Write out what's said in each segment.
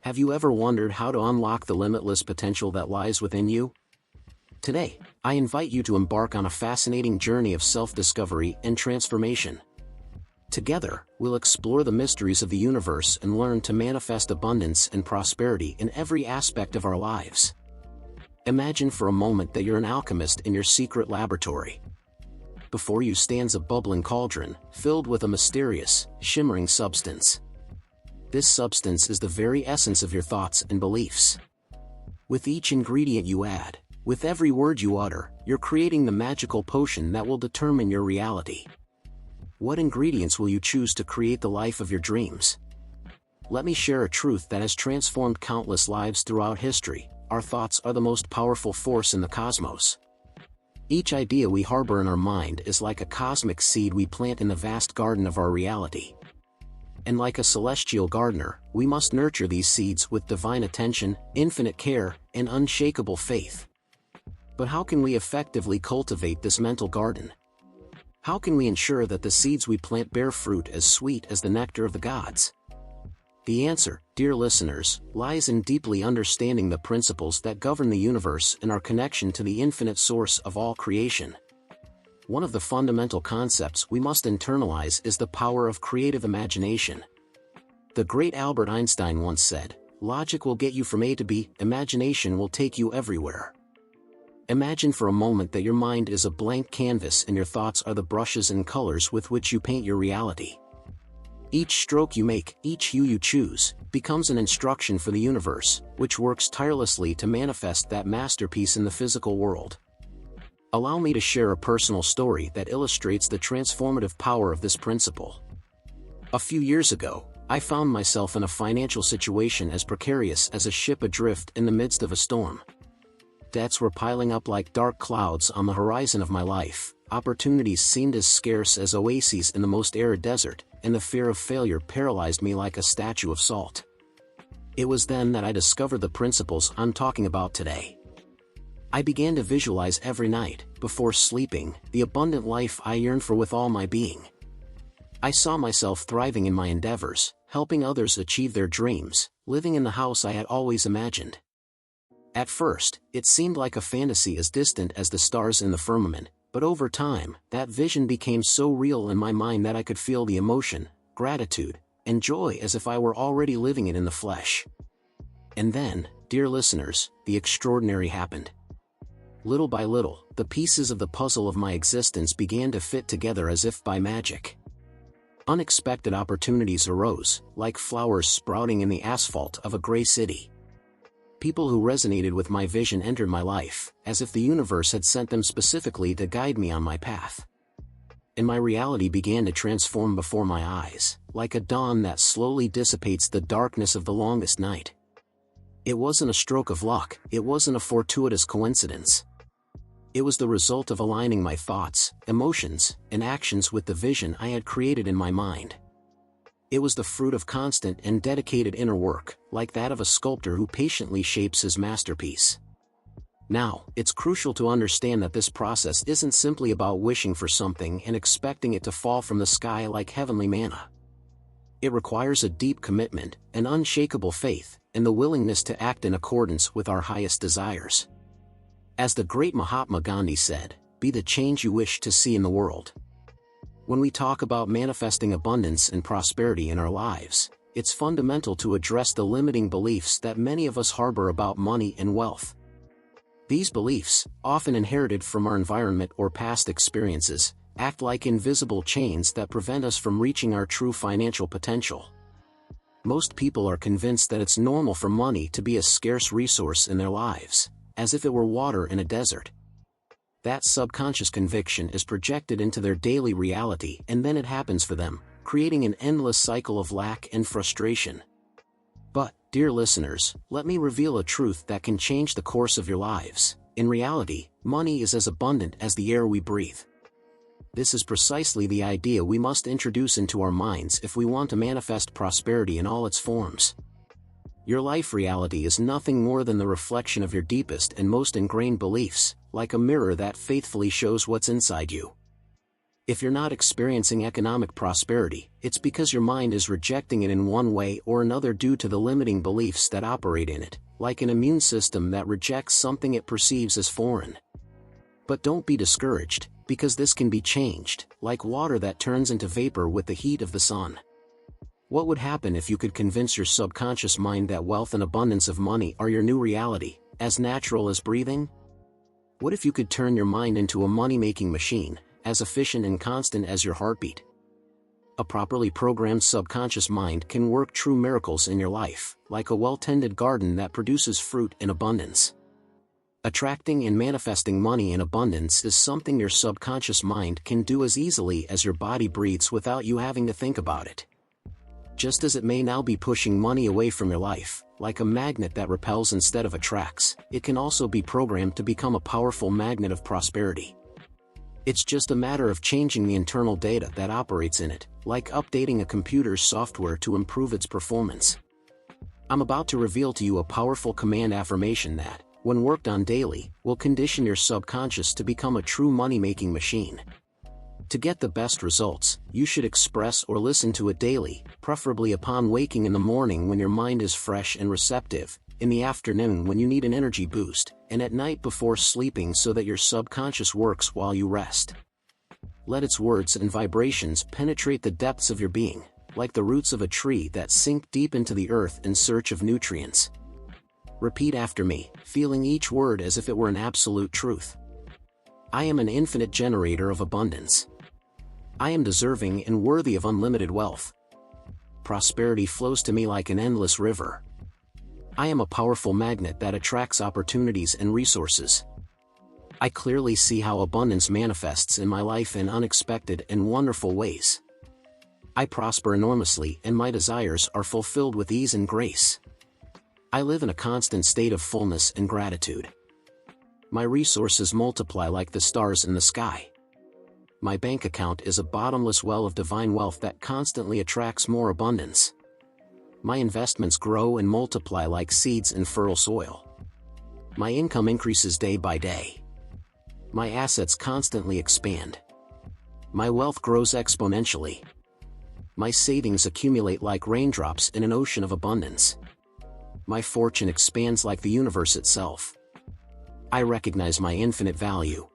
Have you ever wondered how to unlock the limitless potential that lies within you? Today, I invite you to embark on a fascinating journey of self-discovery and transformation. Together, we'll explore the mysteries of the universe and learn to manifest abundance and prosperity in every aspect of our lives. Imagine for a moment that you're an alchemist in your secret laboratory. Before you stands a bubbling cauldron, filled with a mysterious, shimmering substance. This substance is the very essence of your thoughts and beliefs. With each ingredient you add, with every word you utter, you're creating the magical potion that will determine your reality. What ingredients will you choose to create the life of your dreams? Let me share a truth that has transformed countless lives throughout history. Our thoughts are the most powerful force in the cosmos. Each idea we harbor in our mind is like a cosmic seed we plant in the vast garden of our reality. And like a celestial gardener, we must nurture these seeds with divine attention, infinite care, and unshakable faith. But how can we effectively cultivate this mental garden? How can we ensure that the seeds we plant bear fruit as sweet as the nectar of the gods? The answer, dear listeners, lies in deeply understanding the principles that govern the universe and our connection to the infinite source of all creation. One of the fundamental concepts we must internalize is the power of creative imagination. The great Albert Einstein once said, "Logic will get you from A to B, imagination will take you everywhere." Imagine for a moment that your mind is a blank canvas and your thoughts are the brushes and colors with which you paint your reality. Each stroke you make, each hue you choose, becomes an instruction for the universe, which works tirelessly to manifest that masterpiece in the physical world. Allow me to share a personal story that illustrates the transformative power of this principle. A few years ago, I found myself in a financial situation as precarious as a ship adrift in the midst of a storm. Debts were piling up like dark clouds on the horizon of my life, opportunities seemed as scarce as oases in the most arid desert, and the fear of failure paralyzed me like a statue of salt. It was then that I discovered the principles I'm talking about today. I began to visualize every night, before sleeping, the abundant life I yearned for with all my being. I saw myself thriving in my endeavors, helping others achieve their dreams, living in the house I had always imagined. At first, it seemed like a fantasy as distant as the stars in the firmament, but over time, that vision became so real in my mind that I could feel the emotion, gratitude, and joy as if I were already living it in the flesh. And then, dear listeners, the extraordinary happened. Little by little, the pieces of the puzzle of my existence began to fit together as if by magic. Unexpected opportunities arose, like flowers sprouting in the asphalt of a gray city. People who resonated with my vision entered my life, as if the universe had sent them specifically to guide me on my path. And my reality began to transform before my eyes, like a dawn that slowly dissipates the darkness of the longest night. It wasn't a stroke of luck, it wasn't a fortuitous coincidence. It was the result of aligning my thoughts, emotions, and actions with the vision I had created in my mind. It was the fruit of constant and dedicated inner work, like that of a sculptor who patiently shapes his masterpiece. Now, it's crucial to understand that this process isn't simply about wishing for something and expecting it to fall from the sky like heavenly manna. It requires a deep commitment, an unshakable faith, and the willingness to act in accordance with our highest desires. As the great Mahatma Gandhi said, "Be the change you wish to see in the world." When we talk about manifesting abundance and prosperity in our lives, it's fundamental to address the limiting beliefs that many of us harbor about money and wealth. These beliefs, often inherited from our environment or past experiences, act like invisible chains that prevent us from reaching our true financial potential. Most people are convinced that it's normal for money to be a scarce resource in their lives, as if it were water in a desert. That subconscious conviction is projected into their daily reality and then it happens for them, creating an endless cycle of lack and frustration. But, dear listeners, let me reveal a truth that can change the course of your lives. In reality, money is as abundant as the air we breathe. This is precisely the idea we must introduce into our minds if we want to manifest prosperity in all its forms. Your life reality is nothing more than the reflection of your deepest and most ingrained beliefs, like a mirror that faithfully shows what's inside you. If you're not experiencing economic prosperity, it's because your mind is rejecting it in one way or another due to the limiting beliefs that operate in it, like an immune system that rejects something it perceives as foreign. But don't be discouraged, because this can be changed, like water that turns into vapor with the heat of the sun. What would happen if you could convince your subconscious mind that wealth and abundance of money are your new reality, as natural as breathing? What if you could turn your mind into a money-making machine, as efficient and constant as your heartbeat? A properly programmed subconscious mind can work true miracles in your life, like a well-tended garden that produces fruit in abundance. Attracting and manifesting money in abundance is something your subconscious mind can do as easily as your body breathes without you having to think about it. Just as it may now be pushing money away from your life, like a magnet that repels instead of attracts, it can also be programmed to become a powerful magnet of prosperity. It's just a matter of changing the internal data that operates in it, like updating a computer's software to improve its performance. I'm about to reveal to you a powerful command affirmation that, when worked on daily, will condition your subconscious to become a true money-making machine. To get the best results, you should express or listen to it daily, preferably upon waking in the morning when your mind is fresh and receptive, in the afternoon when you need an energy boost, and at night before sleeping so that your subconscious works while you rest. Let its words and vibrations penetrate the depths of your being, like the roots of a tree that sink deep into the earth in search of nutrients. Repeat after me, feeling each word as if it were an absolute truth. I am an infinite generator of abundance. I am deserving and worthy of unlimited wealth. Prosperity flows to me like an endless river. I am a powerful magnet that attracts opportunities and resources. I clearly see how abundance manifests in my life in unexpected and wonderful ways. I prosper enormously and my desires are fulfilled with ease and grace. I live in a constant state of fullness and gratitude. My resources multiply like the stars in the sky. My bank account is a bottomless well of divine wealth that constantly attracts more abundance. My investments grow and multiply like seeds in fertile soil. My income increases day by day. My assets constantly expand. My wealth grows exponentially. My savings accumulate like raindrops in an ocean of abundance. My fortune expands like the universe itself. I recognize my infinite value.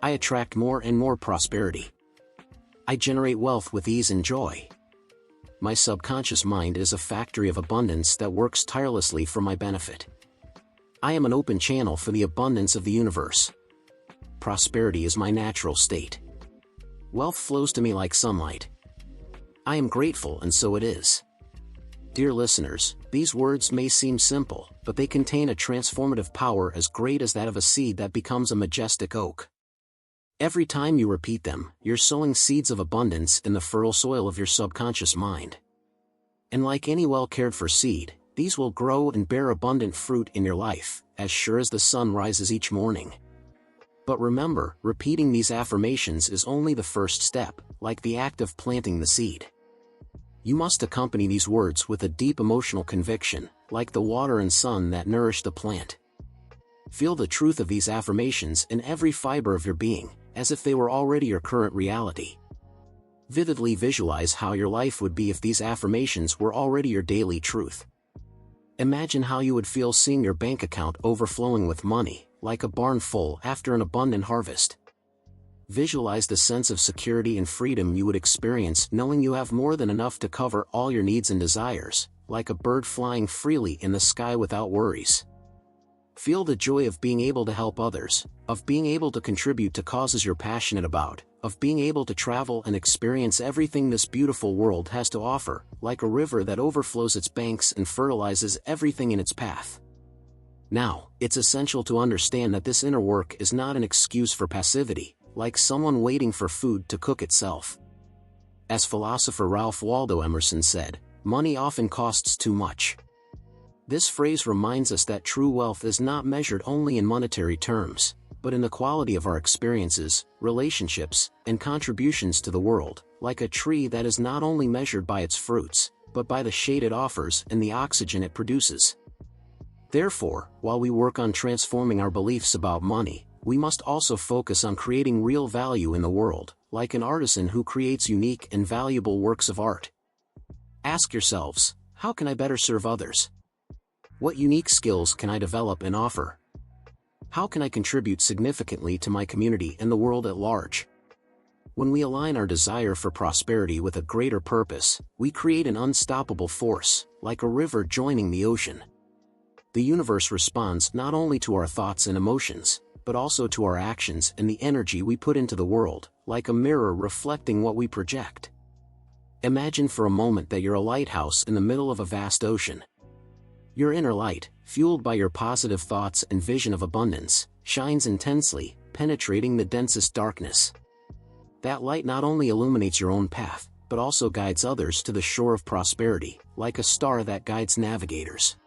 I attract more and more prosperity. I generate wealth with ease and joy. My subconscious mind is a factory of abundance that works tirelessly for my benefit. I am an open channel for the abundance of the universe. Prosperity is my natural state. Wealth flows to me like sunlight. I am grateful and so it is. Dear listeners, these words may seem simple, but they contain a transformative power as great as that of a seed that becomes a majestic oak. Every time you repeat them, you're sowing seeds of abundance in the fertile soil of your subconscious mind. And like any well-cared-for seed, these will grow and bear abundant fruit in your life, as sure as the sun rises each morning. But remember, repeating these affirmations is only the first step, like the act of planting the seed. You must accompany these words with a deep emotional conviction, like the water and sun that nourish the plant. Feel the truth of these affirmations in every fiber of your being, as if they were already your current reality. Vividly visualize how your life would be if these affirmations were already your daily truth. Imagine how you would feel seeing your bank account overflowing with money, like a barn full after an abundant harvest. Visualize the sense of security and freedom you would experience knowing you have more than enough to cover all your needs and desires, like a bird flying freely in the sky without worries. Feel the joy of being able to help others, of being able to contribute to causes you're passionate about, of being able to travel and experience everything this beautiful world has to offer, like a river that overflows its banks and fertilizes everything in its path. Now, it's essential to understand that this inner work is not an excuse for passivity, like someone waiting for food to cook itself. As philosopher Ralph Waldo Emerson said, money often costs too much. This phrase reminds us that true wealth is not measured only in monetary terms, but in the quality of our experiences, relationships, and contributions to the world, like a tree that is not only measured by its fruits, but by the shade it offers and the oxygen it produces. Therefore, while we work on transforming our beliefs about money, we must also focus on creating real value in the world, like an artisan who creates unique and valuable works of art. Ask yourselves, how can I better serve others? What unique skills can I develop and offer? How can I contribute significantly to my community and the world at large? When we align our desire for prosperity with a greater purpose, we create an unstoppable force, like a river joining the ocean. The universe responds not only to our thoughts and emotions, but also to our actions and the energy we put into the world, like a mirror reflecting what we project. Imagine for a moment that you're a lighthouse in the middle of a vast ocean. Your inner light, fueled by your positive thoughts and vision of abundance, shines intensely, penetrating the densest darkness. That light not only illuminates your own path, but also guides others to the shore of prosperity, like a star that guides navigators.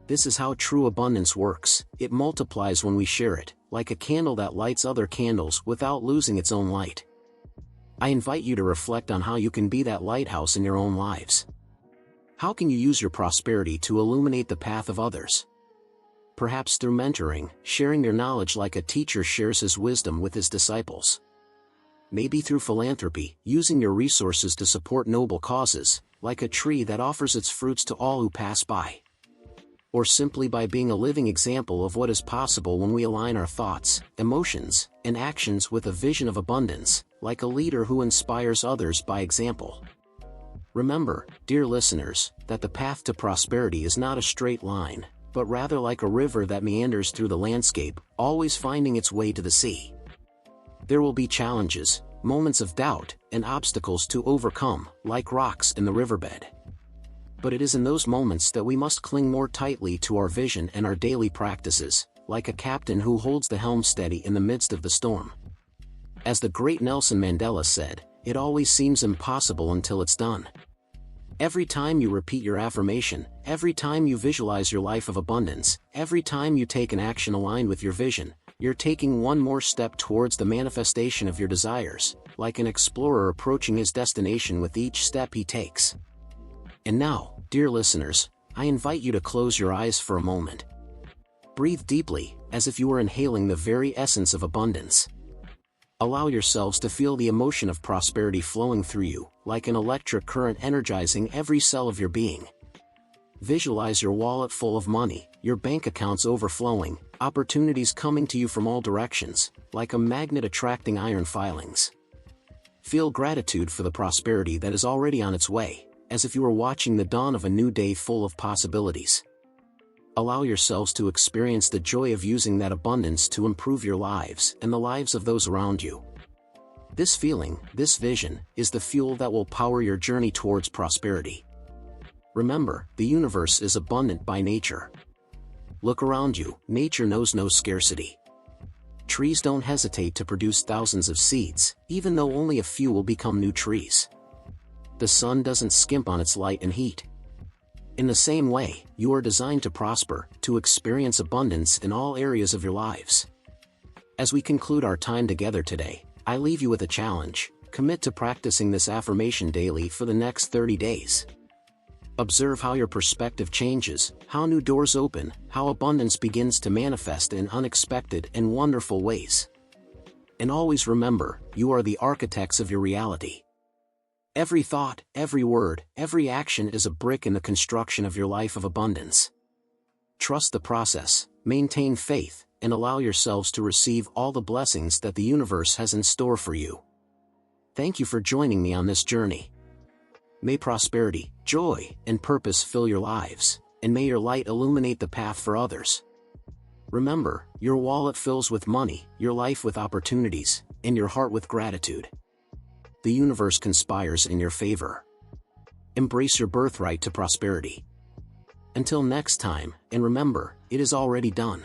This is how true abundance works. It multiplies when we share it, like a candle that lights other candles without losing its own light. I invite you to reflect on how you can be that lighthouse in your own lives. How can you use your prosperity to illuminate the path of others? Perhaps through mentoring, sharing your knowledge like a teacher shares his wisdom with his disciples. Maybe through philanthropy, using your resources to support noble causes, like a tree that offers its fruits to all who pass by. Or simply by being a living example of what is possible when we align our thoughts, emotions, and actions with a vision of abundance, like a leader who inspires others by example. Remember, dear listeners, that the path to prosperity is not a straight line, but rather like a river that meanders through the landscape, always finding its way to the sea. There will be challenges, moments of doubt, and obstacles to overcome, like rocks in the riverbed. But it is in those moments that we must cling more tightly to our vision and our daily practices, like a captain who holds the helm steady in the midst of the storm. As the great Nelson Mandela said, it always seems impossible until it's done. Every time you repeat your affirmation, every time you visualize your life of abundance, every time you take an action aligned with your vision, you're taking one more step towards the manifestation of your desires, like an explorer approaching his destination with each step he takes. And now, dear listeners, I invite you to close your eyes for a moment. Breathe deeply, as if you were inhaling the very essence of abundance. Allow yourselves to feel the emotion of prosperity flowing through you, like an electric current energizing every cell of your being. Visualize your wallet full of money, your bank accounts overflowing, opportunities coming to you from all directions, like a magnet attracting iron filings. Feel gratitude for the prosperity that is already on its way, as if you were watching the dawn of a new day full of possibilities. Allow yourselves to experience the joy of using that abundance to improve your lives and the lives of those around you. This feeling, this vision, is the fuel that will power your journey towards prosperity. Remember, the universe is abundant by nature. Look around you, nature knows no scarcity. Trees don't hesitate to produce thousands of seeds, even though only a few will become new trees. The sun doesn't skimp on its light and heat. In the same way, you are designed to prosper, to experience abundance in all areas of your lives. As we conclude our time together today, I leave you with a challenge. Commit to practicing this affirmation daily for the next 30 days. Observe how your perspective changes, how new doors open, how abundance begins to manifest in unexpected and wonderful ways. And always remember, you are the architects of your reality. Every thought, every word, every action is a brick in the construction of your life of abundance. Trust the process, maintain faith, and allow yourselves to receive all the blessings that the universe has in store for you. Thank you for joining me on this journey. May prosperity, joy, and purpose fill your lives, and may your light illuminate the path for others. Remember, your wallet fills with money, your life with opportunities, and your heart with gratitude. The universe conspires in your favor. Embrace your birthright to prosperity. Until next time, and remember, it is already done.